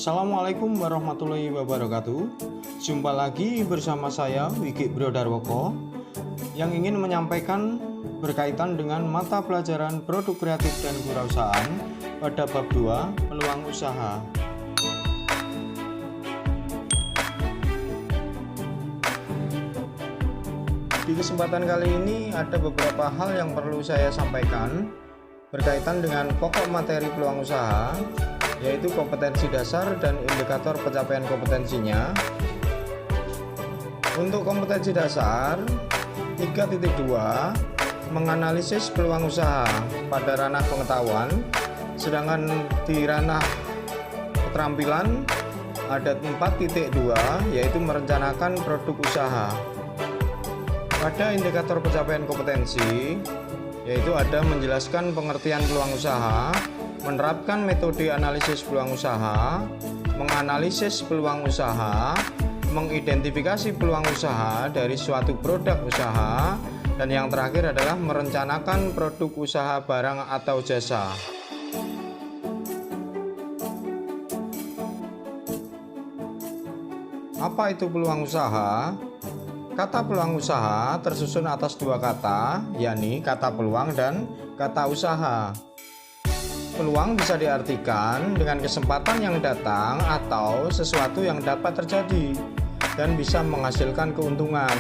Assalamualaikum warahmatullahi wabarakatuh. Jumpa lagi bersama saya Wiki Bro Darwoko yang ingin menyampaikan berkaitan dengan mata pelajaran produk kreatif dan kewirausahaan pada bab 2 peluang usaha. Di kesempatan kali ini ada beberapa hal yang perlu saya sampaikan berkaitan dengan pokok materi peluang usaha, yaitu kompetensi dasar dan indikator pencapaian kompetensinya. Untuk kompetensi dasar 3.2 menganalisis peluang usaha pada ranah pengetahuan, sedangkan di ranah keterampilan ada 4.2 yaitu merencanakan produk usaha. Pada indikator pencapaian kompetensi yaitu ada menjelaskan pengertian peluang usaha, menerapkan metode analisis peluang usaha, menganalisis peluang usaha, mengidentifikasi peluang usaha dari suatu produk usaha, dan yang terakhir adalah merencanakan produk usaha barang atau jasa. Apa itu peluang usaha? Kata peluang usaha tersusun atas dua kata, yakni kata peluang dan kata usaha. Peluang bisa diartikan dengan kesempatan yang datang atau sesuatu yang dapat terjadi dan bisa menghasilkan keuntungan.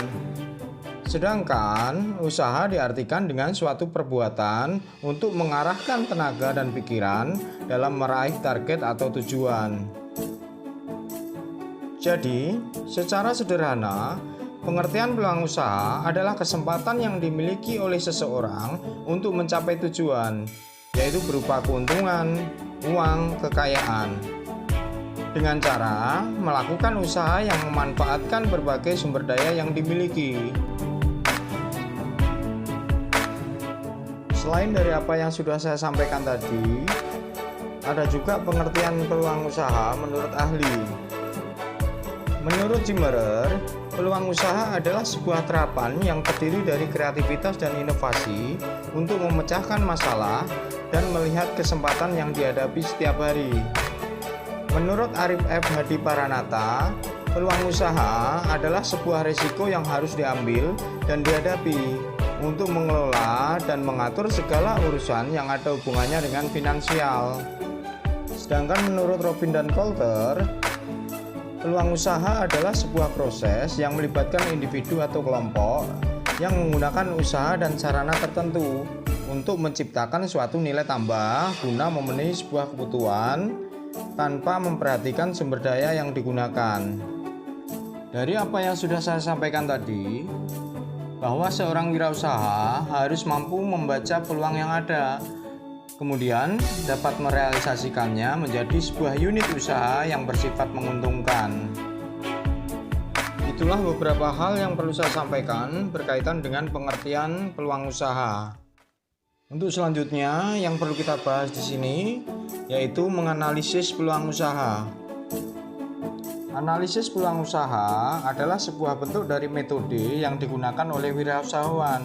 Sedangkan usaha diartikan dengan suatu perbuatan untuk mengarahkan tenaga dan pikiran dalam meraih target atau tujuan. Jadi, secara sederhana, pengertian peluang usaha adalah kesempatan yang dimiliki oleh seseorang untuk mencapai tujuan, yaitu berupa keuntungan, uang, kekayaan, dengan cara melakukan usaha yang memanfaatkan berbagai sumber daya yang dimiliki. Selain dari apa yang sudah saya sampaikan tadi, ada juga pengertian peluang usaha menurut ahli. Menurut Zimmerer, peluang usaha adalah sebuah terapan yang terdiri dari kreativitas dan inovasi untuk memecahkan masalah dan melihat kesempatan yang dihadapi setiap hari. Menurut Arif F. Hadi Paranata, peluang usaha adalah sebuah risiko yang harus diambil dan dihadapi untuk mengelola dan mengatur segala urusan yang ada hubungannya dengan finansial. Sedangkan menurut Robin dan Coulter, peluang usaha adalah sebuah proses yang melibatkan individu atau kelompok yang menggunakan usaha dan sarana tertentu untuk menciptakan suatu nilai tambah guna memenuhi sebuah kebutuhan tanpa memperhatikan sumber daya yang digunakan. Dari apa yang sudah saya sampaikan tadi, bahwa seorang wirausaha harus mampu membaca peluang yang ada, kemudian dapat merealisasikannya menjadi sebuah unit usaha yang bersifat menguntungkan. Itulah beberapa hal yang perlu saya sampaikan berkaitan dengan pengertian peluang usaha. Untuk selanjutnya yang perlu kita bahas di sini yaitu menganalisis peluang usaha. Analisis peluang usaha adalah sebuah bentuk dari metode yang digunakan oleh wirausahawan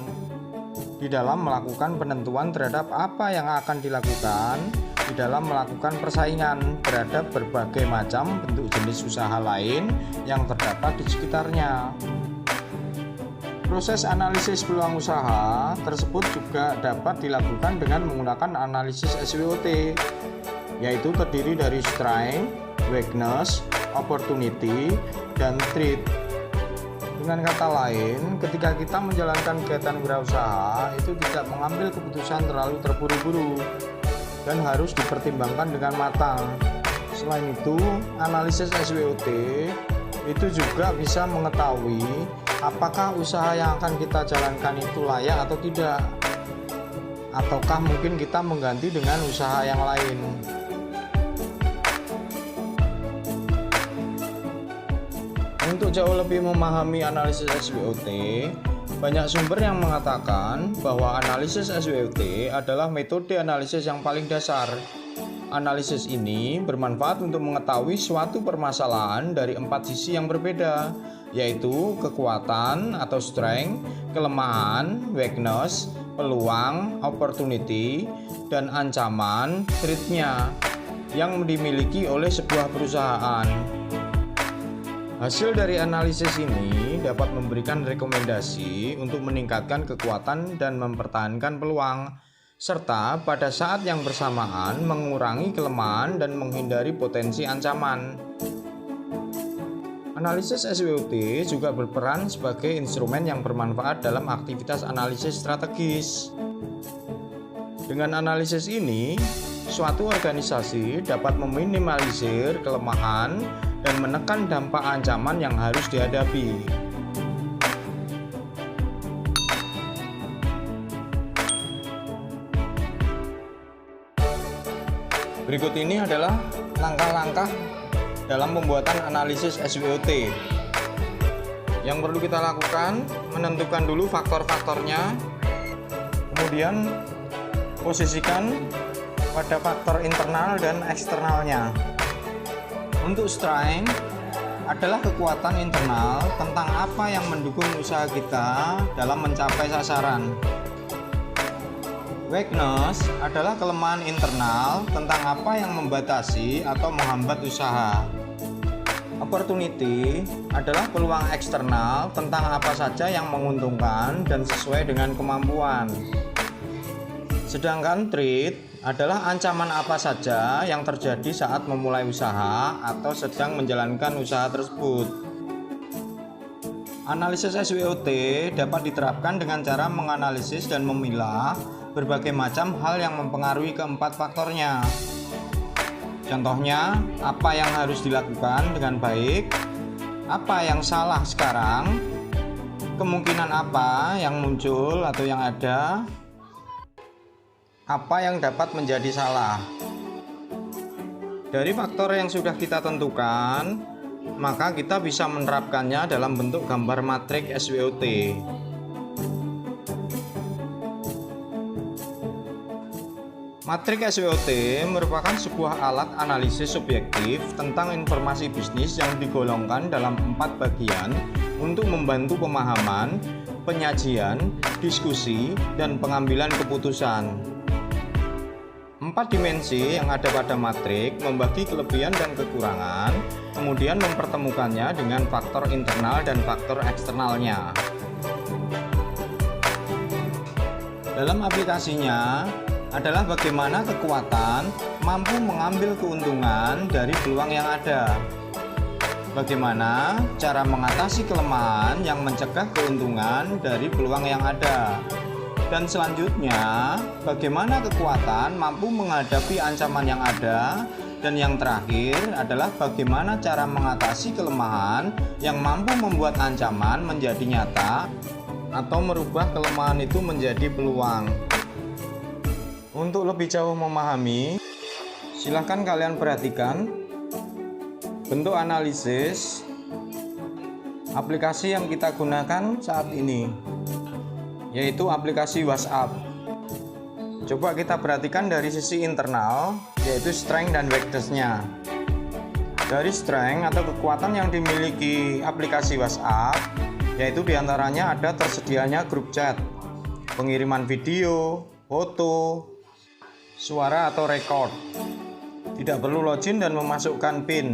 di dalam melakukan penentuan terhadap apa yang akan dilakukan di dalam melakukan persaingan terhadap berbagai macam bentuk jenis usaha lain yang terdapat di sekitarnya. Proses analisis peluang usaha tersebut juga dapat dilakukan dengan menggunakan analisis SWOT, yaitu terdiri dari strength, weakness, opportunity, dan threat. Dengan kata lain, ketika kita menjalankan kegiatan wirausaha itu tidak mengambil keputusan terlalu terburu-buru dan harus dipertimbangkan dengan matang. Selain itu, analisis SWOT itu juga bisa mengetahui apakah usaha yang akan kita jalankan itu layak atau tidak, ataukah mungkin kita mengganti dengan usaha yang lain. Untuk jauh lebih memahami analisis SWOT, banyak sumber yang mengatakan bahwa analisis SWOT adalah metode analisis yang paling dasar. Analisis ini bermanfaat untuk mengetahui suatu permasalahan dari 4 sisi yang berbeda, yaitu kekuatan atau strength, kelemahan, weakness, peluang, opportunity, dan ancaman, threat-nya. yang dimiliki oleh sebuah perusahaan. Hasil dari analisis ini dapat memberikan rekomendasi untuk meningkatkan kekuatan dan mempertahankan peluang, serta pada saat yang bersamaan mengurangi kelemahan dan menghindari potensi ancaman. Analisis SWOT juga berperan sebagai instrumen yang bermanfaat dalam aktivitas analisis strategis. Dengan analisis ini, suatu organisasi dapat meminimalisir kelemahan dan menekan dampak ancaman yang harus dihadapi. Berikut ini adalah langkah-langkah dalam pembuatan analisis SWOT. Yang perlu kita lakukan, menentukan dulu faktor-faktornya, kemudian posisikan pada faktor internal dan eksternalnya. Untuk strength adalah kekuatan internal tentang apa yang mendukung usaha kita dalam mencapai sasaran. Weakness adalah kelemahan internal tentang apa yang membatasi atau menghambat usaha. Opportunity adalah peluang eksternal tentang apa saja yang menguntungkan dan sesuai dengan kemampuan. Sedangkan threat adalah ancaman apa saja yang terjadi saat memulai usaha atau sedang menjalankan usaha tersebut. Analisis SWOT dapat diterapkan dengan cara menganalisis dan memilah berbagai macam hal yang mempengaruhi keempat faktornya. Contohnya, apa yang harus dilakukan dengan baik, apa yang salah sekarang, kemungkinan apa yang muncul atau yang ada, apa yang dapat menjadi salah. Dari faktor yang sudah kita tentukan, maka kita bisa menerapkannya dalam bentuk gambar matrik SWOT. Matrik SWOT merupakan sebuah alat analisis subjektif tentang informasi bisnis yang digolongkan dalam 4 bagian untuk membantu pemahaman, penyajian, diskusi, dan pengambilan keputusan. 4 dimensi yang ada pada matrik membagi kelebihan dan kekurangan, kemudian mempertemukannya dengan faktor internal dan faktor eksternalnya. Dalam aplikasinya adalah bagaimana kekuatan mampu mengambil keuntungan dari peluang yang ada. Bagaimana cara mengatasi kelemahan yang mencegah keuntungan dari peluang yang ada. Dan selanjutnya, bagaimana kekuatan mampu menghadapi ancaman yang ada. Dan yang terakhir adalah bagaimana cara mengatasi kelemahan yang mampu membuat ancaman menjadi nyata atau merubah kelemahan itu menjadi peluang. Untuk lebih jauh memahami, silahkan kalian perhatikan bentuk analisis aplikasi yang kita gunakan saat ini, yaitu aplikasi WhatsApp. Coba kita perhatikan dari sisi internal, yaitu strength dan weakness-nya. Dari strength atau kekuatan yang dimiliki aplikasi WhatsApp, yaitu diantaranya ada tersedianya grup chat, pengiriman video, foto, suara atau record, tidak perlu login dan memasukkan PIN,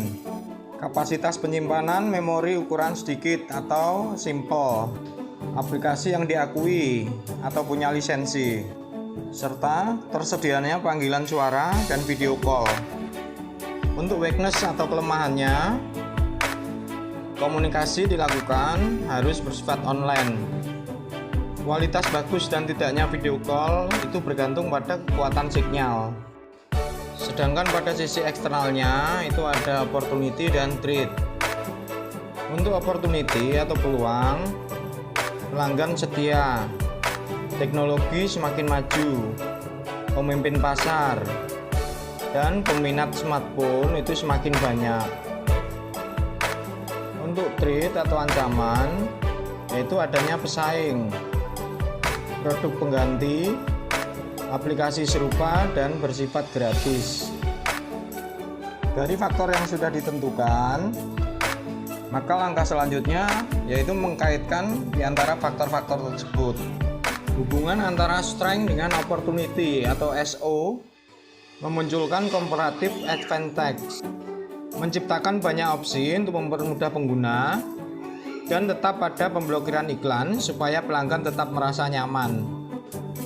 kapasitas penyimpanan memori ukuran sedikit atau simple, aplikasi yang diakui atau punya lisensi, serta tersedianya panggilan suara dan video call. Untuk weakness atau kelemahannya, komunikasi dilakukan harus bersifat online. Kualitas bagus dan tidaknya video call itu bergantung pada kekuatan sinyal. Sedangkan pada sisi eksternalnya itu ada opportunity dan threat. Untuk opportunity atau peluang, pelanggan setia, teknologi semakin maju, pemimpin pasar, dan peminat smartphone itu semakin banyak. Untuk threat atau ancaman, yaitu adanya pesaing, produk pengganti, aplikasi serupa, dan bersifat gratis. Dari faktor yang sudah ditentukan, maka langkah selanjutnya yaitu mengkaitkan di antara faktor-faktor tersebut. Hubungan antara strength dengan opportunity atau SO memunculkan comparative advantage, menciptakan banyak opsi untuk mempermudah pengguna, dan tetap ada pemblokiran iklan supaya pelanggan tetap merasa nyaman.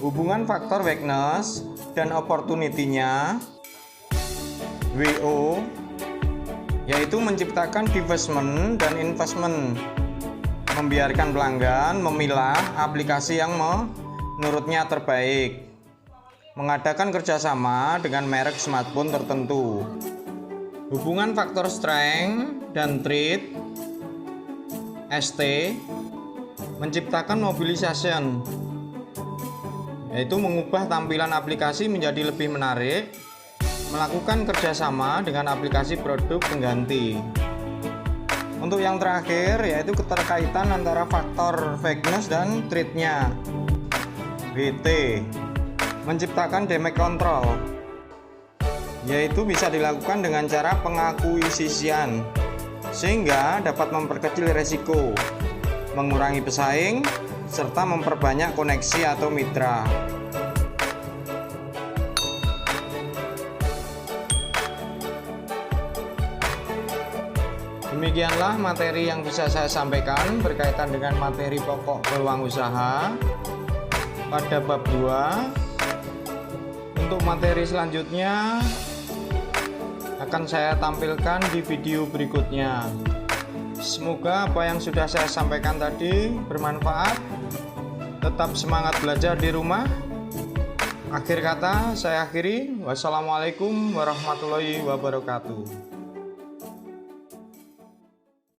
Hubungan faktor weakness dan opportunity-nya, WO, yaitu menciptakan divestment dan investment, membiarkan pelanggan memilah aplikasi yang menurutnya terbaik, mengadakan kerjasama dengan merek smartphone tertentu. Hubungan faktor strength dan threat, ST, menciptakan mobilization, yaitu mengubah tampilan aplikasi menjadi lebih menarik, melakukan kerjasama dengan aplikasi produk pengganti. Untuk yang terakhir yaitu keterkaitan antara faktor weakness dan threat-nya, WT, menciptakan damage control, yaitu bisa dilakukan dengan cara pengakuisisian sehingga dapat memperkecil resiko, mengurangi pesaing, serta memperbanyak koneksi atau mitra. Demikianlah materi yang bisa saya sampaikan berkaitan dengan materi pokok peluang usaha pada bab 2. Untuk materi selanjutnya akan saya tampilkan di video berikutnya. Semoga apa yang sudah saya sampaikan tadi bermanfaat. Tetap semangat belajar di rumah. Akhir kata saya akhiri. Wassalamualaikum warahmatullahi wabarakatuh.